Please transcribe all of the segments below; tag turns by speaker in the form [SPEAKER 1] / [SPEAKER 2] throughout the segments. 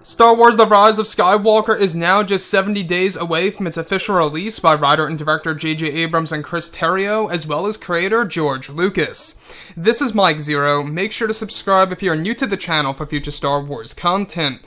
[SPEAKER 1] Star Wars The Rise of Skywalker is now just 70 days away from its official release by writer and director J.J. Abrams and Chris Terrio, as well as creator George Lucas. This is Mike Zero. Make sure to subscribe if you're new to the channel for future Star Wars content.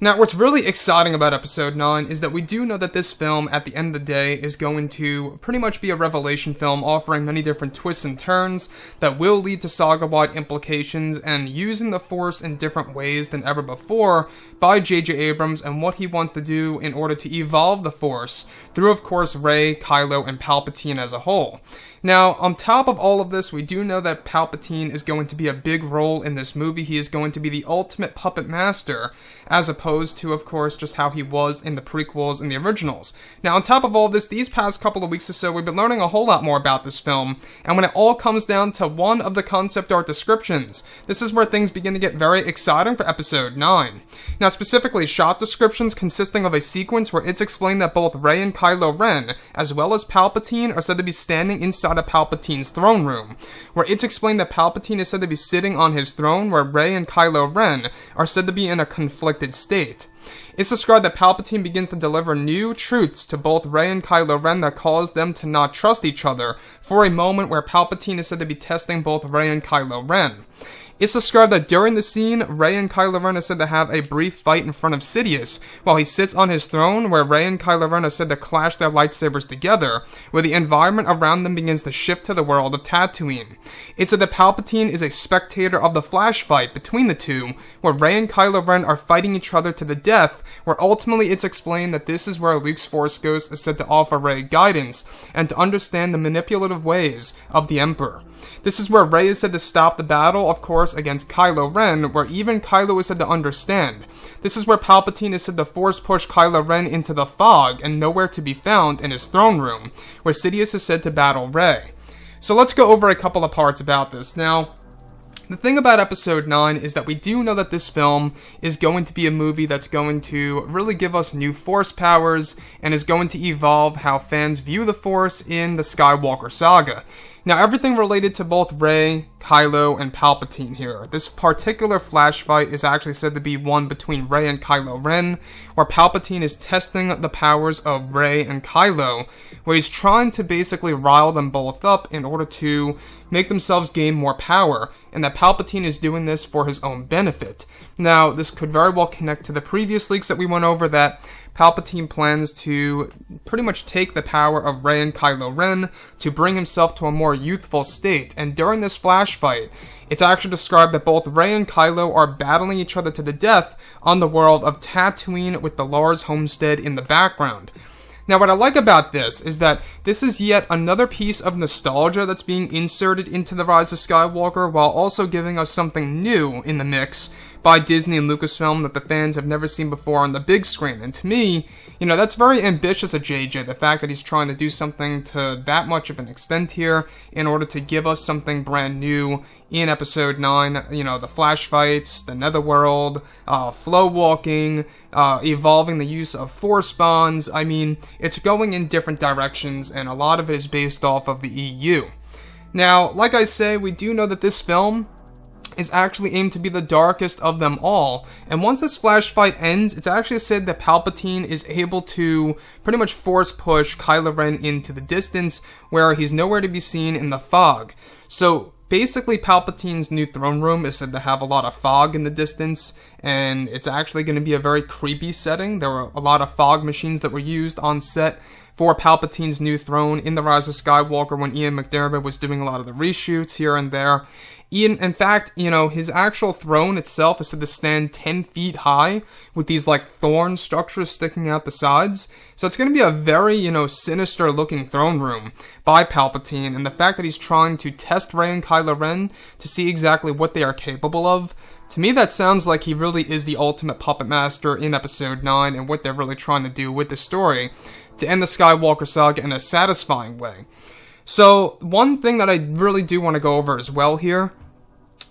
[SPEAKER 1] Now, what's really exciting about Episode 9 is that we do know that this film, at the end of the day, is going to pretty much be a revelation film offering many different twists and turns that will lead to saga-wide implications and using the Force in different ways than ever before by J.J. Abrams and what he wants to do in order to evolve the Force through, of course, Rey, Kylo, and Palpatine as a whole. Now, on top of all of this, we do know that Palpatine is going to be a big role in this movie. He is going to be the ultimate puppet master, as opposed to, of course, just how he was in the prequels and the originals. Now, on top of all of this, these past couple of weeks or so, we've been learning a whole lot more about this film, and when it all comes down to one of the concept art descriptions, this is where things begin to get very exciting for Episode 9. Now, specifically, shot descriptions consisting of a sequence where it's explained that both Rey and Kylo Ren, as well as Palpatine, are said to be standing inside of Palpatine's throne room, where it's explained that Palpatine is said to be sitting on his throne, where Rey and Kylo Ren are said to be in a conflicted state. It's described that Palpatine begins to deliver new truths to both Rey and Kylo Ren that cause them to not trust each other, for a moment where Palpatine is said to be testing both Rey and Kylo Ren. It's described that during the scene, Rey and Kylo Ren are said to have a brief fight in front of Sidious, while he sits on his throne, where Rey and Kylo Ren are said to clash their lightsabers together, where the environment around them begins to shift to the world of Tatooine. It's said that Palpatine is a spectator of the flash fight between the two, where Rey and Kylo Ren are fighting each other to the death, where ultimately it's explained that this is where Luke's Force Ghost is said to offer Rey guidance, and to understand the manipulative ways of the Emperor. This is where Rey is said to stop the battle, of course, against Kylo Ren, where even Kylo is said to understand. This is where Palpatine is said to force push Kylo Ren into the fog and nowhere to be found in his throne room, where Sidious is said to battle Rey. So let's go over a couple of parts about this. Now, the thing about Episode 9 is that we do know that this film is going to be a movie that's going to really give us new Force powers and is going to evolve how fans view the Force in the Skywalker saga. Now, everything related to both Rey, Kylo, and Palpatine here. This particular flash fight is actually said to be one between Rey and Kylo Ren, where Palpatine is testing the powers of Rey and Kylo, where he's trying to basically rile them both up in order to make themselves gain more power, and that Palpatine is doing this for his own benefit. Now, this could very well connect to the previous leaks that we went over, that Palpatine plans to pretty much take the power of Rey and Kylo Ren to bring himself to a more youthful state, and during this flash fight, it's actually described that both Rey and Kylo are battling each other to the death on the world of Tatooine with the Lars homestead in the background. Now, what I like about this is that this is yet another piece of nostalgia that's being inserted into The Rise of Skywalker, while also giving us something new in the mix by Disney and Lucasfilm that the fans have never seen before on the big screen. And to me, that's very ambitious of JJ, the fact that he's trying to do something to that much of an extent here in order to give us something brand new in Episode 9, the flash fights, the netherworld, flow walking, evolving the use of Force bonds. I mean, it's going in different directions, and a lot of it is based off of the EU. Now, like I say, we do know that this film is actually aimed to be the darkest of them all, and once this flash fight ends, it's actually said that Palpatine is able to pretty much force push Kylo Ren into the distance, where he's nowhere to be seen in the fog. So basically, Palpatine's new throne room is said to have a lot of fog in the distance, and it's actually going to be a very creepy setting. There were a lot of fog machines that were used on set for Palpatine's new throne in The Rise of Skywalker when Ian McDiarmid was doing a lot of the reshoots here and there. In fact, his actual throne itself is said to stand 10 feet high with these, thorn structures sticking out the sides. So it's going to be a very, sinister looking throne room by Palpatine. And the fact that he's trying to test Rey and Kylo Ren to see exactly what they are capable of, to me that sounds like he really is the ultimate puppet master in Episode 9 and what they're really trying to do with the story to end the Skywalker saga in a satisfying way. So, one thing that I really do want to go over as well here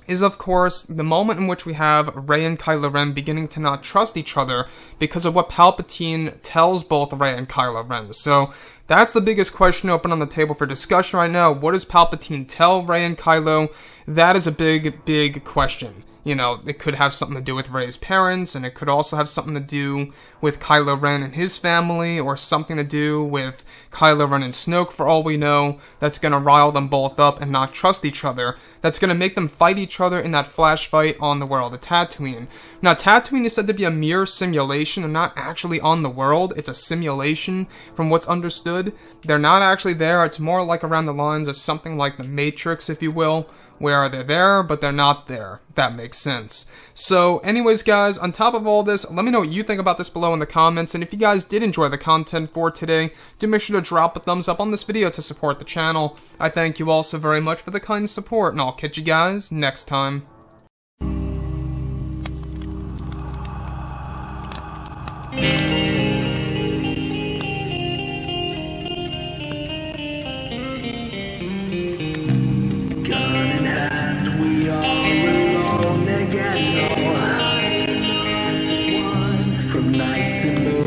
[SPEAKER 1] is, of course, the moment in which we have Rey and Kylo Ren beginning to not trust each other because of what Palpatine tells both Rey and Kylo Ren. So, that's the biggest question open on the table for discussion right now. What does Palpatine tell Rey and Kylo? That is a big, big question. You know, it could have something to do with Rey's parents, and it could also have something to do with Kylo Ren and his family, or something to do with Kylo Ren and Snoke, for all we know, that's going to rile them both up and not trust each other. That's going to make them fight each other in that flash fight on the world of Tatooine. Now, Tatooine is said to be a mere simulation and not actually on the world. It's a simulation from what's understood. They're not actually there. It's more like around the lines of something like the Matrix, if you will, where they're there, but they're not there. That makes sense. So, anyways, guys, on top of all this, let me know what you think about this below in the comments, and if you guys did enjoy the content for today, do make sure to drop a thumbs up on this video to support the channel. I thank you all so very much for the kind support, and I'll catch you guys next time.
[SPEAKER 2] From night to morning.